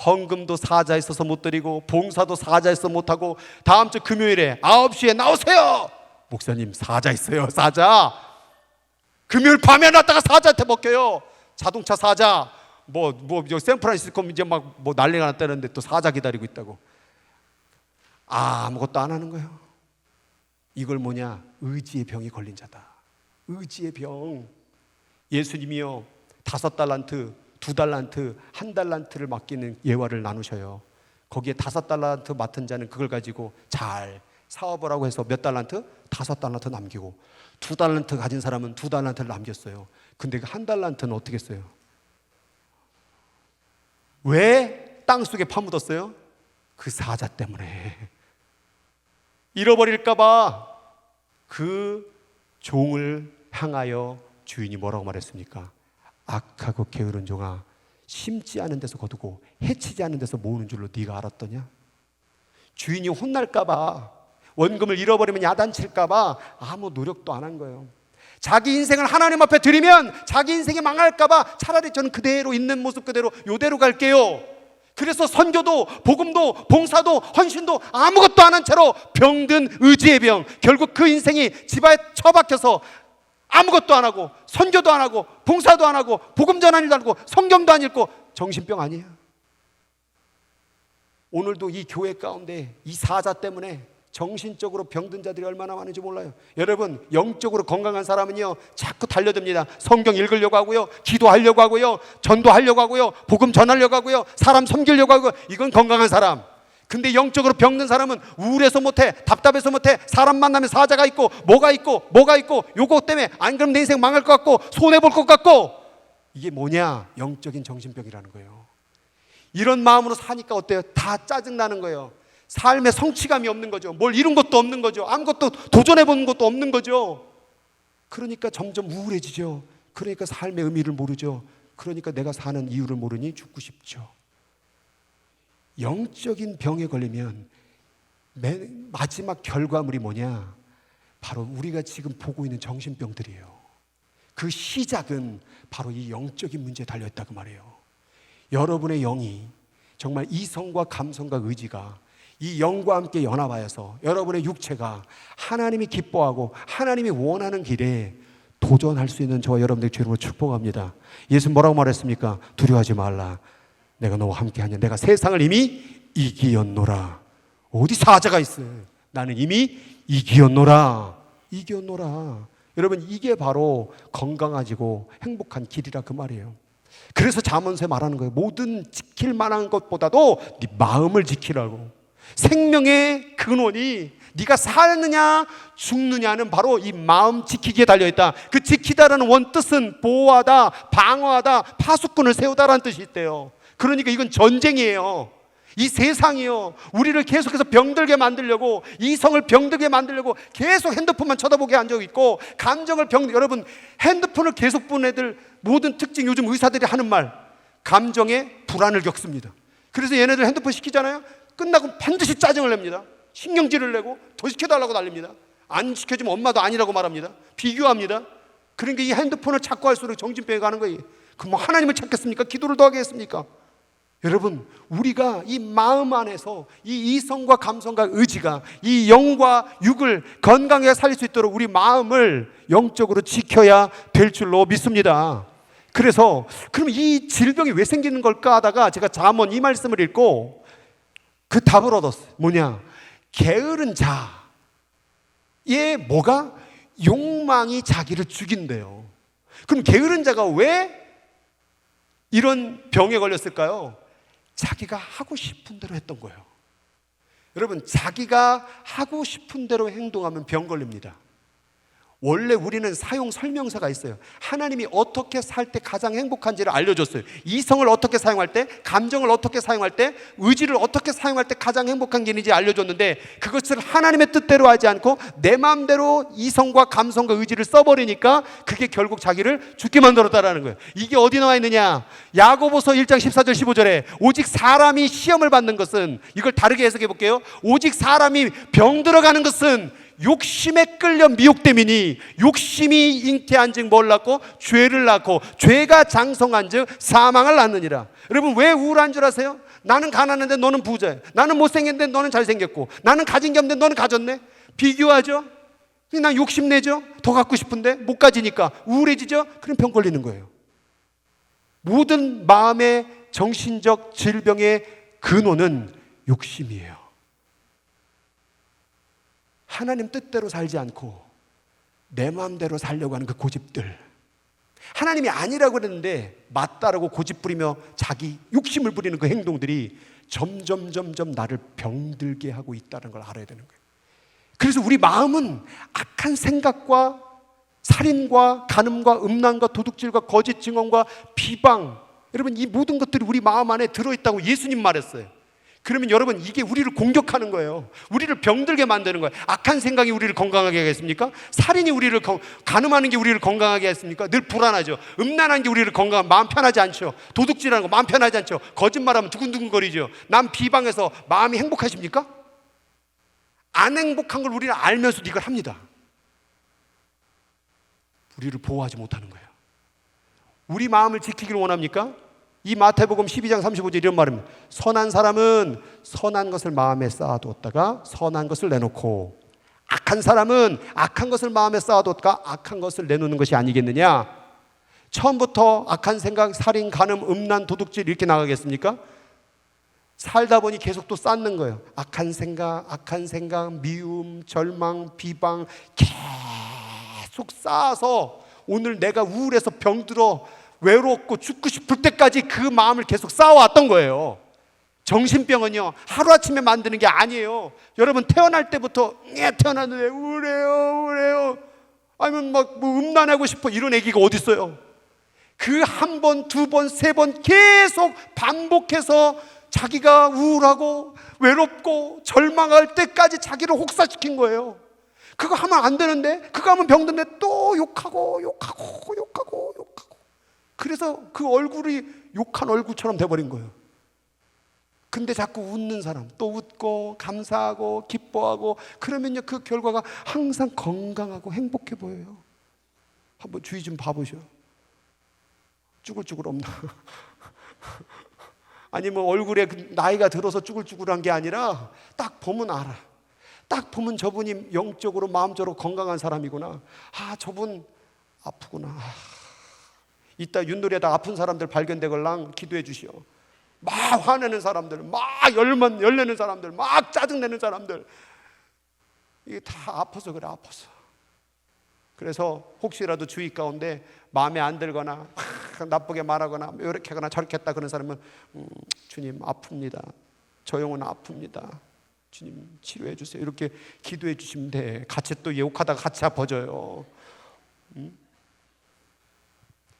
헌금도 사자 있어서 못 드리고 봉사도 사자 있어서 못하고 다음 주 금요일에 9시에 나오세요. 목사님, 사자 있어요. 사자. 금요일 밤에 놨다가 사자한테 먹혀요. 자동차 사자. 샌프란시스코 이제 막 난리가 났다는데 또 사자 기다리고 있다고. 아무것도 안 하는 거예요. 이걸 뭐냐? 의지의 병이 걸린 자다. 의지의 병. 예수님이요, 5달란트, 2달란트, 1달란트를 맡기는 예화를 나누셔요. 거기에 5달란트 맡은 자는 그걸 가지고 잘 사업을 하고 해서 몇 달란트? 5달란트 남기고, 2달란트 가진 사람은 2달란트를 남겼어요. 근데 그 1달란트는 어떻게 했어요? 왜 땅속에 파묻었어요? 그 사자 때문에. 잃어버릴까봐 그 종을 향하여 주인이 뭐라고 말했습니까? 악하고 게으른 종아, 심지 않은 데서 거두고 해치지 않은 데서 모으는 줄로 네가 알았더냐? 주인이 혼날까봐, 원금을 잃어버리면 야단칠까봐 아무 노력도 안 한 거예요. 자기 인생을 하나님 앞에 드리면 자기 인생이 망할까봐 차라리 저는 그대로 있는 모습 그대로 요대로 갈게요. 그래서 선교도 복음도 봉사도 헌신도 아무것도 안 한 채로 병든 의지의 병, 결국 그 인생이 집안에 처박혀서 아무것도 안 하고 선교도 안 하고 봉사도 안 하고 복음 전하는 일도 안 하고 성경도 안 읽고 정신병 아니에요? 오늘도 이 교회 가운데 이 사자 때문에 정신적으로 병든 자들이 얼마나 많은지 몰라요. 여러분, 영적으로 건강한 사람은요 자꾸 달려듭니다. 성경 읽으려고 하고요, 기도하려고 하고요, 전도하려고 하고요, 복음 전하려고 하고요, 사람 섬기려고 하고. 이건 건강한 사람. 근데 영적으로 병든 사람은 우울해서 못해, 답답해서 못해, 사람 만나면 사자가 있고 뭐가 있고 요거 때문에 안 그러면 내 인생 망할 것 같고 손해볼 것 같고. 이게 뭐냐? 영적인 정신병이라는 거예요. 이런 마음으로 사니까 어때요? 다 짜증나는 거예요. 삶에 성취감이 없는 거죠. 뭘 이룬 것도 없는 거죠. 아무것도 도전해본 것도 없는 거죠. 그러니까 점점 우울해지죠. 그러니까 삶의 의미를 모르죠. 그러니까 내가 사는 이유를 모르니 죽고 싶죠. 영적인 병에 걸리면 마지막 결과물이 뭐냐? 바로 우리가 지금 보고 있는 정신병들이에요. 그 시작은 바로 이 영적인 문제에 달려있다고 말해요. 여러분의 영이 정말 이성과 감성과 의지가 이 영과 함께 연합하여서 여러분의 육체가 하나님이 기뻐하고 하나님이 원하는 길에 도전할 수 있는 저와 여러분들 주님으로 축복합니다. 예수 뭐라고 말했습니까? 두려워하지 말라. 내가 너와 함께하냐. 내가 세상을 이미 이기었노라. 어디 사자가 있어요? 나는 이미 이기었노라. 이기었노라. 여러분, 이게 바로 건강하지고 행복한 길이라 그 말이에요. 그래서 잠언서에 말하는 거예요. 모든 지킬 만한 것보다도 네 마음을 지키라고. 생명의 근원이 네가 사느냐 죽느냐는 바로 이 마음 지키기에 달려있다. 그 지키다라는 원뜻은 보호하다, 방어하다, 파수꾼을 세우다라는 뜻이 있대요. 그러니까 이건 전쟁이에요. 이 세상이요, 우리를 계속해서 병들게 만들려고, 이성을 병들게 만들려고 계속 핸드폰만 쳐다보게 앉아 있고, 감정을 여러분, 핸드폰을 계속 보는 애들 모든 특징, 요즘 의사들이 하는 말, 감정에 불안을 겪습니다. 그래서 얘네들 핸드폰 시키잖아요. 끝나고 반드시 짜증을 냅니다. 신경질을 내고 더 시켜달라고 난립니다. 안 시켜주면 엄마도 아니라고 말합니다. 비교합니다. 그러니까 이 핸드폰을 찾고 할수록 정신병에 가는 거예요. 그럼 뭐 하나님을 찾겠습니까? 기도를 더 하겠습니까? 여러분, 우리가 이 마음 안에서 이 이성과 감성과 의지가 이 영과 육을 건강하게 살릴 수 있도록 우리 마음을 영적으로 지켜야 될 줄로 믿습니다. 그래서 그럼 이 질병이 왜 생기는 걸까 하다가 제가 잠언 이 말씀을 읽고 그 답을 얻었어요. 뭐냐? 게으른 자의 뭐가? 욕망이 자기를 죽인대요. 그럼 게으른 자가 왜 이런 병에 걸렸을까요? 자기가 하고 싶은 대로 했던 거예요. 여러분, 자기가 하고 싶은 대로 행동하면 병 걸립니다. 원래 우리는 사용 설명서가 있어요. 하나님이 어떻게 살 때 가장 행복한지를 알려줬어요. 이성을 어떻게 사용할 때, 감정을 어떻게 사용할 때, 의지를 어떻게 사용할 때 가장 행복한 길인지 알려줬는데, 그것을 하나님의 뜻대로 하지 않고 내 마음대로 이성과 감성과 의지를 써버리니까 그게 결국 자기를 죽게 만들었다라는 거예요. 이게 어디 나와 있느냐? 야고보서 1장 14절 15절에 오직 사람이 시험을 받는 것은, 이걸 다르게 해석해 볼게요. 오직 사람이 병 들어가는 것은 욕심에 끌려 미혹됨이니, 욕심이 잉태한 즉 뭘 낳고? 죄를 낳고, 죄가 장성한 즉 사망을 낳느니라. 여러분, 왜 우울한 줄 아세요? 나는 가난한데 너는 부자야. 나는 못생겼는데 너는 잘생겼고, 나는 가진 게 없는데 너는 가졌네. 비교하죠. 난 욕심내죠. 더 갖고 싶은데 못 가지니까 우울해지죠. 그럼 병 걸리는 거예요. 모든 마음의 정신적 질병의 근원은 욕심이에요. 하나님 뜻대로 살지 않고 내 마음대로 살려고 하는 그 고집들, 하나님이 아니라고 그랬는데 맞다라고 고집 부리며 자기 욕심을 부리는 그 행동들이 점점 나를 병들게 하고 있다는 걸 알아야 되는 거예요. 그래서 우리 마음은 악한 생각과 살인과 간음과 음란과 도둑질과 거짓 증언과 비방, 여러분, 이 모든 것들이 우리 마음 안에 들어있다고 예수님 말했어요. 그러면 여러분, 이게 우리를 공격하는 거예요. 우리를 병들게 만드는 거예요. 악한 생각이 우리를 건강하게 하겠습니까? 살인이 우리를 간음하는 게 우리를 건강하게 하겠습니까? 늘 불안하죠. 음란한 게 우리를 마음 편하지 않죠. 도둑질하는 거 마음 편하지 않죠. 거짓말하면 두근두근거리죠. 남 비방해서 마음이 행복하십니까? 안 행복한 걸 우리는 알면서도 이걸 합니다. 우리를 보호하지 못하는 거예요. 우리 마음을 지키기를 원합니까? 이 마태복음 12장 35절 이런 말입니다. 선한 사람은 선한 것을 마음에 쌓아두었다가 선한 것을 내놓고, 악한 사람은 악한 것을 마음에 쌓아두었다가 악한 것을 내놓는 것이 아니겠느냐. 처음부터 악한 생각, 살인, 간음, 음란, 도둑질 이렇게 나가겠습니까? 살다 보니 계속 또 쌓는 거예요. 악한 생각, 미움, 절망, 비방 계속 쌓아서 오늘 내가 우울해서 병들어 외롭고 죽고 싶을 때까지 그 마음을 계속 쌓아왔던 거예요. 정신병은요, 하루아침에 만드는 게 아니에요. 여러분, 태어날 때부터 태어났는데 우울해요. 아니면 막 뭐 음란하고 싶어 이런 애기가 어디 있어요? 그 한 번, 두 번, 세 번 계속 반복해서 자기가 우울하고 외롭고 절망할 때까지 자기를 혹사시킨 거예요. 그거 하면 안 되는데, 그거 하면 병드는데 또 욕하고. 그래서 그 얼굴이 욕한 얼굴처럼 돼버린 거예요. 근데 자꾸 웃는 사람, 또 웃고 감사하고 기뻐하고 그러면요, 그 결과가 항상 건강하고 행복해 보여요. 한번 주위 좀 봐보셔. 쭈글쭈글 없나? 아니 뭐 얼굴에 나이가 들어서 쭈글쭈글한 게 아니라 딱 보면 알아. 딱 보면 저분이 영적으로 마음적으로 건강한 사람이구나. 아, 저분 아프구나. 이따 윷놀이에다 아픈 사람들 발견되걸랑 기도해 주시오. 막 화내는 사람들, 막 열내는 사람들, 막 짜증내는 사람들, 이게 다 아파서 그래. 아파서. 그래서 혹시라도 주의 가운데 마음에 안 들거나 나쁘게 말하거나 이렇게 하거나 저렇게 했다 그런 사람은 주님 아픕니다. 저 영혼 아픕니다. 주님 치료해 주세요. 이렇게 기도해 주시면 돼. 같이 또 욕하다가 같이 아파져요.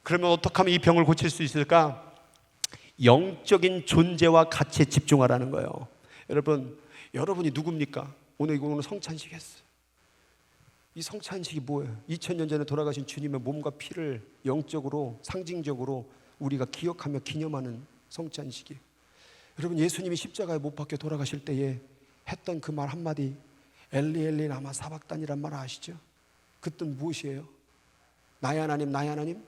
그러면 어떻게 하면 이 병을 고칠 수 있을까? 영적인 존재와 가치에 집중하라는 거예요. 여러분이 누굽니까? 오늘 성찬식 했어요. 이 성찬식이 뭐예요? 2000년 전에 돌아가신 주님의 몸과 피를 영적으로 상징적으로 우리가 기억하며 기념하는 성찬식이에요. 여러분, 예수님이 십자가에 못 박혀 돌아가실 때에 했던 그 말 한마디, 엘리 엘리 라마 사박단이란 말 아시죠? 그 뜻 무엇이에요? 나의 하나님 나의 하나님,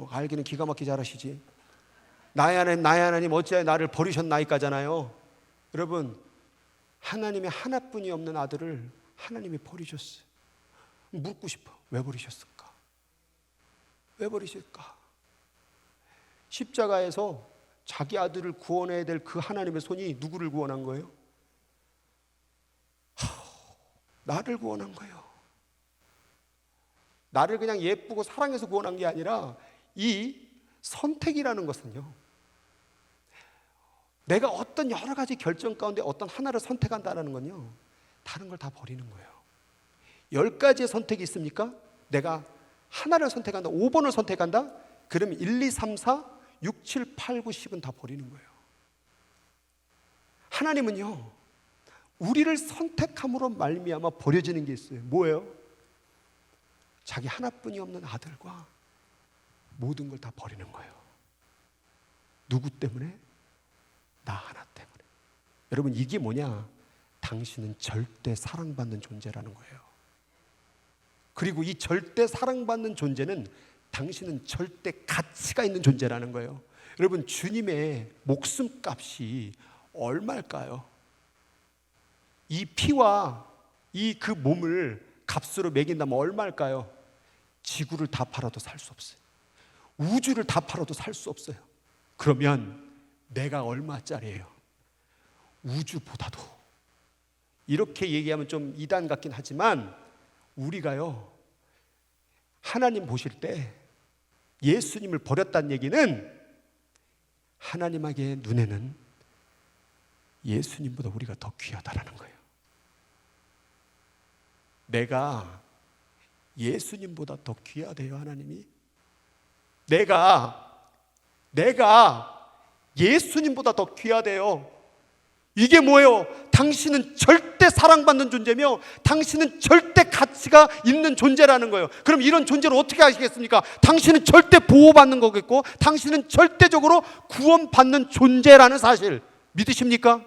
알기는 기가 막히게 잘하시지. 나의 하나님 어찌하여 나를 버리셨나이까잖아요. 여러분, 하나님의 하나뿐이 없는 아들을 하나님이 버리셨어요. 묻고 싶어. 왜 버리셨을까? 왜 버리실까? 십자가에서 자기 아들을 구원해야 될 그 하나님의 손이 누구를 구원한 거예요? 나를 구원한 거예요. 나를 그냥 예쁘고 사랑해서 구원한 게 아니라 이 선택이라는 것은요, 내가 어떤 여러 가지 결정 가운데 어떤 하나를 선택한다는 건요, 다른 걸 다 버리는 거예요. 10가지의 선택이 있습니까? 내가 하나를 선택한다, 5번을 선택한다? 그러면 1, 2, 3, 4, 6, 7, 8, 9, 10은 다 버리는 거예요. 하나님은요, 우리를 선택함으로 말미암아 버려지는 게 있어요. 뭐예요? 자기 하나뿐이 없는 아들과 모든 걸 다 버리는 거예요. 누구 때문에? 나 하나 때문에. 여러분, 이게 뭐냐? 당신은 절대 사랑받는 존재라는 거예요. 그리고 이 절대 사랑받는 존재는 당신은 절대 가치가 있는 존재라는 거예요. 여러분, 주님의 목숨값이 얼마일까요? 이 피와 이 그 몸을 값으로 매긴다면 얼마일까요? 지구를 다 팔아도 살 수 없어요. 우주를 다 팔아도 살 수 없어요. 그러면 내가 얼마짜리예요? 우주보다도. 이렇게 얘기하면 좀 이단 같긴 하지만 우리가요, 하나님 보실 때 예수님을 버렸다는 얘기는 하나님에게 눈에는 예수님보다 우리가 더 귀하다라는 거예요. 내가 예수님보다 더 귀하대요, 하나님이. 내가 예수님보다 더 귀하대요. 이게 뭐예요? 당신은 절대 사랑받는 존재며 당신은 절대 가치가 있는 존재라는 거예요. 그럼 이런 존재를 어떻게 하시겠습니까? 당신은 절대 보호받는 거겠고 당신은 절대적으로 구원받는 존재라는 사실 믿으십니까?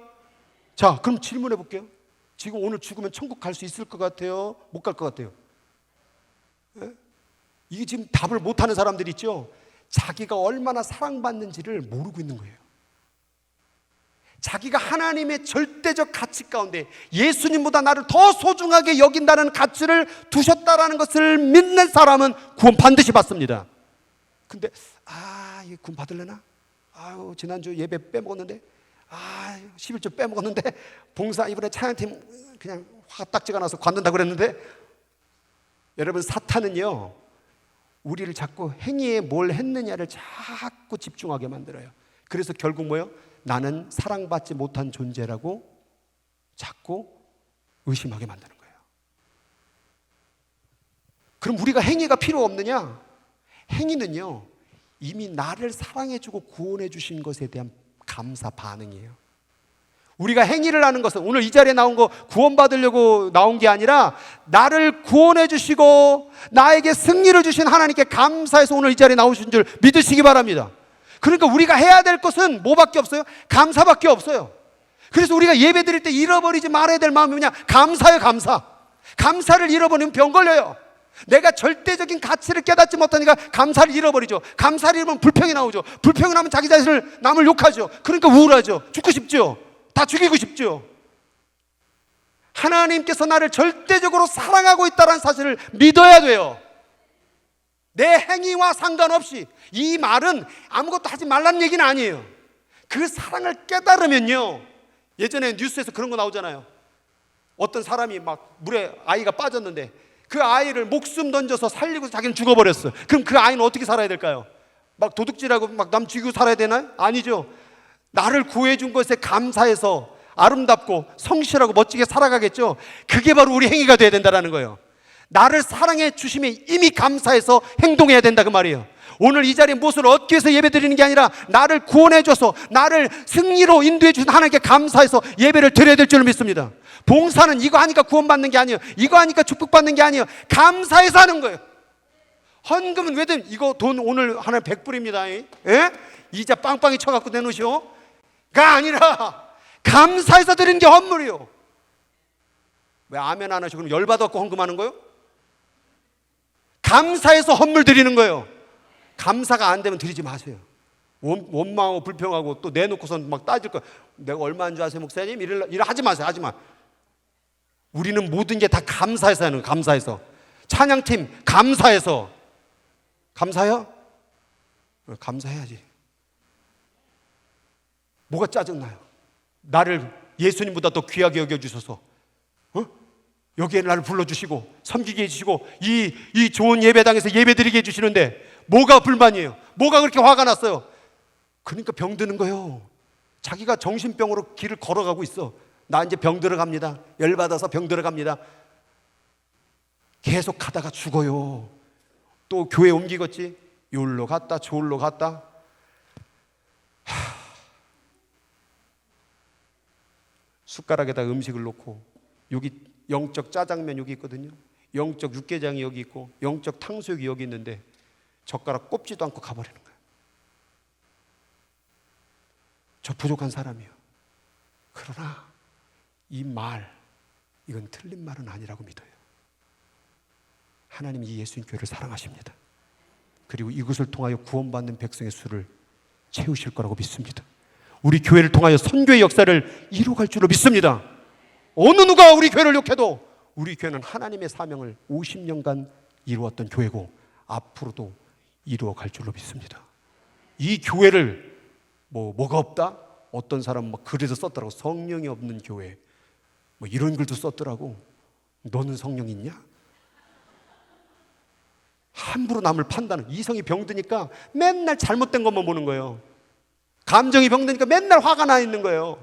자, 그럼 질문해 볼게요. 지금 오늘 죽으면 천국 갈 수 있을 것 같아요? 못 갈 것 같아요? 네? 이게 지금 답을 못하는 사람들이 있죠. 자기가 얼마나 사랑받는지를 모르고 있는 거예요. 자기가 하나님의 절대적 가치 가운데 예수님보다 나를 더 소중하게 여긴다는 가치를 두셨다라는 것을 믿는 사람은 구원 반드시 받습니다. 근데 이거 구원 받으려나? 아유, 지난주 예배 빼먹었는데, 11조 빼먹었는데, 봉사 이번에 찬양팀 그냥 화가 딱지가 나서 관둔다고 그랬는데, 여러분, 사탄은요, 우리를 자꾸 행위에 뭘 했느냐를 자꾸 집중하게 만들어요. 그래서 결국 뭐예요? 나는 사랑받지 못한 존재라고 자꾸 의심하게 만드는 거예요. 그럼 우리가 행위가 필요 없느냐? 행위는요, 이미 나를 사랑해주고 구원해 주신 것에 대한 감사 반응이에요. 우리가 행위를 하는 것은 오늘 이 자리에 나온 거 구원받으려고 나온 게 아니라 나를 구원해 주시고 나에게 승리를 주신 하나님께 감사해서 오늘 이 자리에 나오신 줄 믿으시기 바랍니다. 그러니까 우리가 해야 될 것은 뭐밖에 없어요? 감사밖에 없어요. 그래서 우리가 예배 드릴 때 잃어버리지 말아야 될 마음이 뭐냐? 감사예요, 감사. 감사를 잃어버리면 병 걸려요. 내가 절대적인 가치를 깨닫지 못하니까 감사를 잃어버리죠. 감사를 잃으면 불평이 나오죠. 불평이 나면 자기 자신을, 남을 욕하죠. 그러니까 우울하죠. 죽고 싶죠. 다 죽이고 싶죠. 하나님께서 나를 절대적으로 사랑하고 있다는 사실을 믿어야 돼요. 내 행위와 상관없이. 이 말은 아무것도 하지 말라는 얘기는 아니에요. 그 사랑을 깨달으면요, 예전에 뉴스에서 그런 거 나오잖아요. 어떤 사람이 막 물에 아이가 빠졌는데 그 아이를 목숨 던져서 살리고 자기는 죽어버렸어. 그럼 그 아이는 어떻게 살아야 될까요? 막 도둑질하고 막 남 죽이고 살아야 되나요? 아니죠. 나를 구해준 것에 감사해서 아름답고 성실하고 멋지게 살아가겠죠. 그게 바로 우리 행위가 돼야 된다는 거예요. 나를 사랑해 주심에 이미 감사해서 행동해야 된다 그 말이에요. 오늘 이 자리에 무엇을 얻기 위해서 예배 드리는 게 아니라 나를 구원해 줘서 나를 승리로 인도해 주신 하나님께 감사해서 예배를 드려야 될 줄 믿습니다. 봉사는 이거 하니까 구원받는 게 아니에요. 이거 하니까 축복받는 게 아니에요. 감사해서 하는 거예요. 헌금은 왜든 이거 돈 오늘 하나 100불입니다. 예? 이자 빵빵히 쳐갖고 내놓으시오. 가 아니라 감사해서 드리는 게 헌물이요. 왜 아멘 안 하시고 그럼 열받아갖고 헌금하는 거예요? 감사해서 헌물 드리는 거예요. 감사가 안 되면 드리지 마세요. 원망하고 불평하고 또 내놓고선 막 따질 거. 내가 얼마인 줄 아세요, 목사님? 이래 하지 마세요. 하지 마. 우리는 모든 게 다 감사해서 하는 거예요. 감사해서. 찬양팀 감사해서. 감사해요? 감사해야지. 뭐가 짜증나요? 나를 예수님보다 더 귀하게 여겨주셔서 여기에 나를 불러주시고 섬기게 해주시고 이 좋은 예배당에서 예배드리게 해주시는데 뭐가 불만이에요? 뭐가 그렇게 화가 났어요? 그러니까 병드는 거예요. 자기가 정신병으로 길을 걸어가고 있어. 나 이제 병 들어갑니다. 열받아서 병 들어갑니다. 계속 가다가 죽어요. 또 교회 옮기겠지? 요울로 갔다 저울로 갔다. 숟가락에다 음식을 놓고 여기 영적 짜장면 여기 있거든요. 영적 육개장이 여기 있고 영적 탕수육이 여기 있는데 젓가락 꼽지도 않고 가버리는 거예요. 저 부족한 사람이요. 그러나 이 말, 이건 틀린 말은 아니라고 믿어요. 하나님이 이 예수님 교회를 사랑하십니다. 그리고 이것을 통하여 구원받는 백성의 수를 채우실 거라고 믿습니다. 우리 교회를 통하여 선교의 역사를 이루어갈 줄로 믿습니다. 어느 누가 우리 교회를 욕해도 우리 교회는 하나님의 사명을 50년간 이루었던 교회고 앞으로도 이루어갈 줄로 믿습니다. 이 교회를 뭐가 없다? 어떤 사람 막 글에서 썼더라고. 성령이 없는 교회 뭐 이런 글도 썼더라고. 너는 성령 있냐? 함부로 남을 판단은. 이성이 병드니까 맨날 잘못된 것만 보는 거예요. 감정이 병드니까 맨날 화가 나 있는 거예요.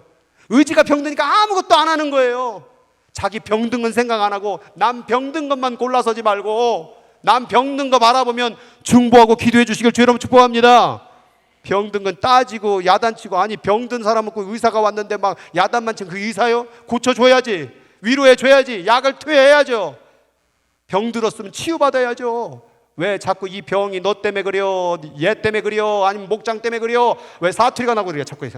의지가 병드니까 아무것도 안 하는 거예요. 자기 병든 건 생각 안 하고 남 병든 것만 골라서지 말고 남 병든 거 바라보면 중보하고 기도해 주시길 주여 여러분 축복합니다. 병든 건 따지고 야단치고, 아니 병든 사람 없고 의사가 왔는데 막 야단만 치면 그 의사요? 고쳐줘야지, 위로해줘야지, 약을 투여해야죠. 병들었으면 치유받아야죠. 왜 자꾸 이 병이 너 때문에 그려, 얘 때문에 그려, 아니면 목장 때문에 그려, 왜 사투리가 나고 그래 자꾸.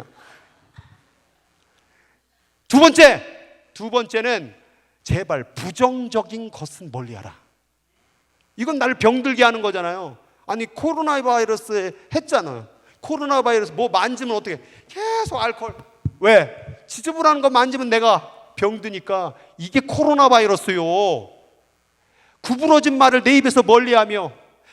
두 번째는 제발 부정적인 것은 멀리하라. 이건 나를 병들게 하는 거잖아요. 아니 코로나 바이러스에 했잖아요. 코로나 바이러스 뭐 만지면 어떻게 계속 알코올. 왜? 지저분한 거 만지면 내가 병드니까. 이게 코로나 바이러스요. 구부러진 말을 내 입에서 멀리하며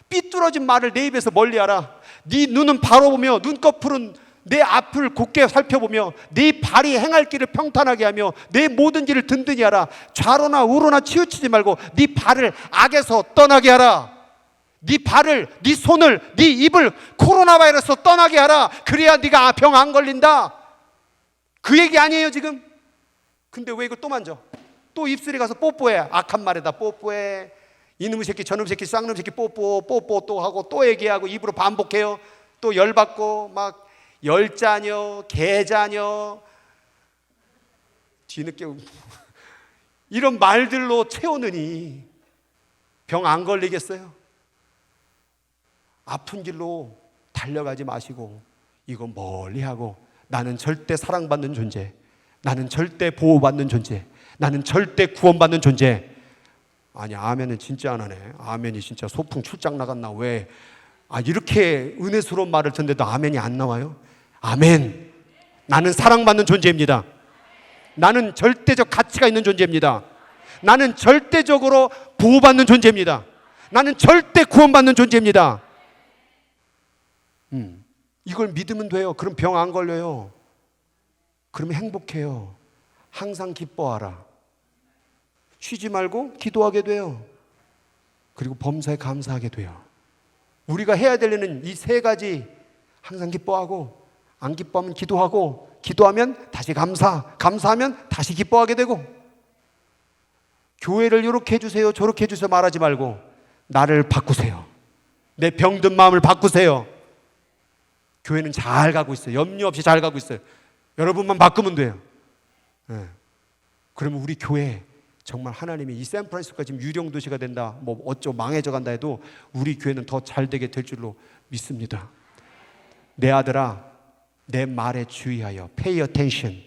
삐뚤어진 말을 내 입에서 멀리하라. 네 눈은 바로 보며 눈꺼풀은 내 앞을 곧게 살펴보며 네 발이 행할 길을 평탄하게 하며 내 모든 길을 든든히 하라. 좌로나 우로나 치우치지 말고 네 발을 악에서 떠나게 하라. 네 발을, 네 손을, 네 입을 코로나 바이러스 떠나게 하라. 그래야 네가 병 안 걸린다. 그 얘기 아니에요 지금? 근데 왜 이걸 또 만져? 또 입술에 가서 뽀뽀해. 악한 말에다 뽀뽀해. 이놈의 새끼 저놈의 새끼 쌍놈의 새끼 뽀뽀 또 하고 또 얘기하고 입으로 반복해요. 또 열받고 막 열자녀 개자녀 뒤늦게 이런 말들로 채우느니 병 안 걸리겠어요? 아픈 길로 달려가지 마시고 이거 멀리하고 나는 절대 사랑받는 존재, 나는 절대 보호받는 존재, 나는 절대 구원받는 존재, 아니, 아멘은 진짜 안 하네. 아멘이 진짜 소풍 출장 나갔나? 왜? 이렇게 은혜스러운 말을 듣는데도 아멘이 안 나와요? 아멘. 나는 사랑받는 존재입니다. 나는 절대적 가치가 있는 존재입니다. 나는 절대적으로 보호받는 존재입니다. 나는 절대 구원받는 존재입니다. 이걸 믿으면 돼요. 그럼 병 안 걸려요. 그러면 행복해요. 항상 기뻐하라. 쉬지 말고 기도하게 돼요. 그리고 범사에 감사하게 돼요. 우리가 해야 될 일은 이 세 가지. 항상 기뻐하고, 안 기뻐하면 기도하고, 기도하면 다시 감사하면 다시 기뻐하게 되고. 교회를 이렇게 해주세요, 저렇게 해주세요 말하지 말고 나를 바꾸세요. 내 병든 마음을 바꾸세요. 교회는 잘 가고 있어요. 염려 없이 잘 가고 있어요. 여러분만 바꾸면 돼요. 네. 그러면 우리 교회 정말 하나님이 이 샌프란시스코가 지금 유령 도시가 된다, 뭐 어쩌고 망해져 간다 해도 우리 교회는 더 잘 되게 될 줄로 믿습니다. 내 아들아, 내 말에 주의하여 pay attention.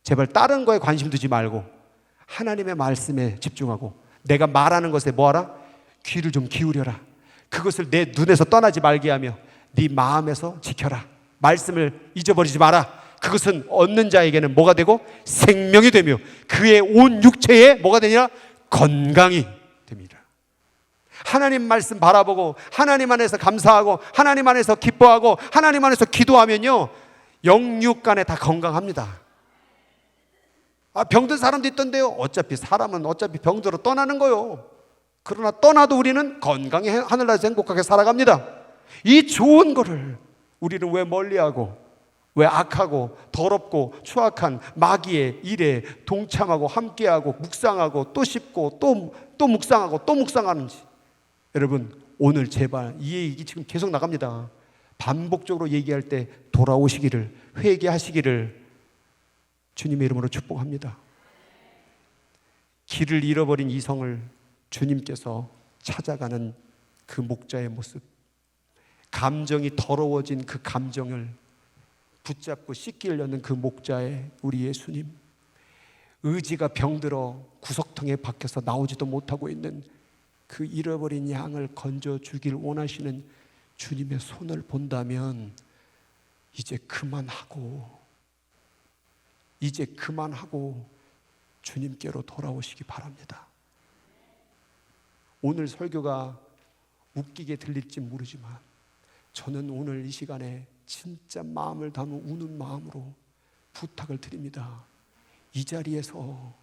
제발 다른 거에 관심 두지 말고 하나님의 말씀에 집중하고, 내가 말하는 것에 뭐하라? 귀를 좀 기울여라. 그것을 내 눈에서 떠나지 말게 하며 네 마음에서 지켜라. 말씀을 잊어버리지 마라. 그것은 얻는 자에게는 뭐가 되고? 생명이 되며 그의 온 육체에 뭐가 되냐? 건강이 됩니다. 하나님 말씀 바라보고 하나님 안에서 감사하고 하나님 안에서 기뻐하고 하나님 안에서 기도하면요, 영육간에 다 건강합니다. 병든 사람도 있던데요. 어차피 사람은 어차피 병들어 떠나는 거요. 그러나 떠나도 우리는 건강히 하늘나라에서 행복하게 살아갑니다. 이 좋은 거를 우리는 왜 멀리하고, 왜 악하고 더럽고 추악한 마귀의 일에 동참하고 함께하고 묵상하고 또 씹고 또 묵상하고 또 묵상하는지. 여러분, 오늘 제발 이 얘기 지금 계속 나갑니다. 반복적으로 얘기할 때 돌아오시기를, 회개하시기를 주님의 이름으로 축복합니다. 길을 잃어버린 이성을 주님께서 찾아가는 그 목자의 모습, 감정이 더러워진 그 감정을 붙잡고 씻기려는 그 목자의 우리 예수님, 의지가 병들어 구석통에 박혀서 나오지도 못하고 있는 그 잃어버린 양을 건져주길 원하시는 주님의 손을 본다면 이제 그만하고 주님께로 돌아오시기 바랍니다. 오늘 설교가 웃기게 들릴지 모르지만 저는 오늘 이 시간에 진짜 마음을 담은 우는 마음으로 부탁을 드립니다. 이 자리에서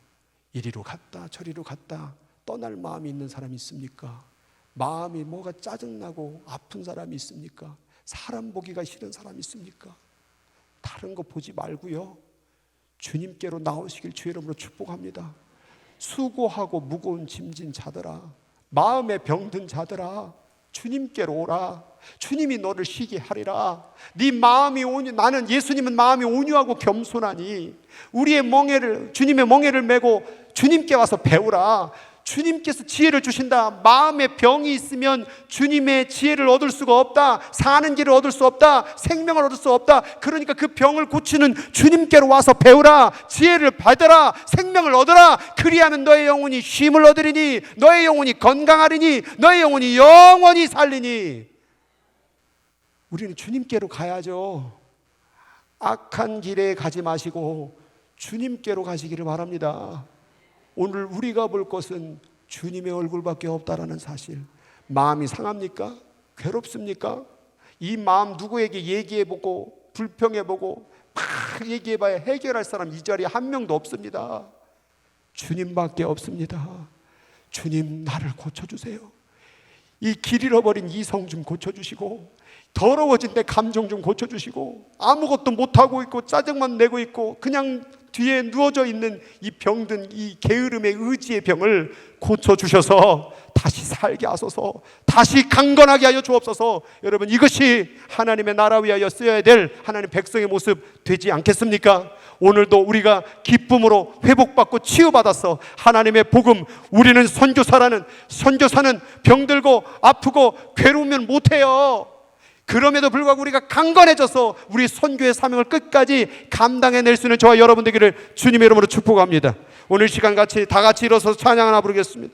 이리로 갔다 저리로 갔다 떠날 마음이 있는 사람이 있습니까? 마음이 뭐가 짜증나고 아픈 사람이 있습니까? 사람 보기가 싫은 사람이 있습니까? 다른 거 보지 말고요, 주님께로 나오시길 주의 이름으로 축복합니다. 수고하고 무거운 짐진 자들아, 마음에 병든 자들아, 주님께로 오라. 주님이 너를 쉬게 하리라. 네 마음이 나는 예수님은 마음이 온유하고 겸손하니 우리의 멍에를, 주님의 멍에를 메고 주님께 와서 배우라. 주님께서 지혜를 주신다. 마음에 병이 있으면 주님의 지혜를 얻을 수가 없다. 사는 길을 얻을 수 없다. 생명을 얻을 수 없다. 그러니까 그 병을 고치는 주님께로 와서 배우라. 지혜를 받으라. 생명을 얻으라. 그리하면 너의 영혼이 쉼을 얻으리니, 너의 영혼이 건강하리니, 너의 영혼이 영원히 살리니. 우리는 주님께로 가야죠. 악한 길에 가지 마시고 주님께로 가시기를 바랍니다. 오늘 우리가 볼 것은 주님의 얼굴밖에 없다라는 사실. 마음이 상합니까? 괴롭습니까? 이 마음 누구에게 얘기해보고 불평해보고 막 얘기해봐야 해결할 사람 이 자리에 한 명도 없습니다. 주님밖에 없습니다. 주님, 나를 고쳐주세요. 이 길 잃어버린 이성 좀 고쳐주시고, 더러워진 내 감정 좀 고쳐주시고, 아무것도 못하고 있고 짜증만 내고 있고 그냥 뒤에 누워져 있는 이 병든 이 게으름의 의지의 병을 고쳐주셔서 다시 살게 하소서, 다시 강건하게 하여 주옵소서. 여러분, 이것이 하나님의 나라 위하여 쓰여야 될 하나님 백성의 모습 되지 않겠습니까? 오늘도 우리가 기쁨으로 회복받고 치유받아서 하나님의 복음, 우리는 선교사는 병들고 아프고 괴로우면 못해요. 그럼에도 불구하고 우리가 강건해져서 우리 선교의 사명을 끝까지 감당해낼 수 있는 저와 여러분 되기를 주님의 이름으로 축복합니다. 오늘 시간 다 같이 일어서서 찬양 하나 부르겠습니다.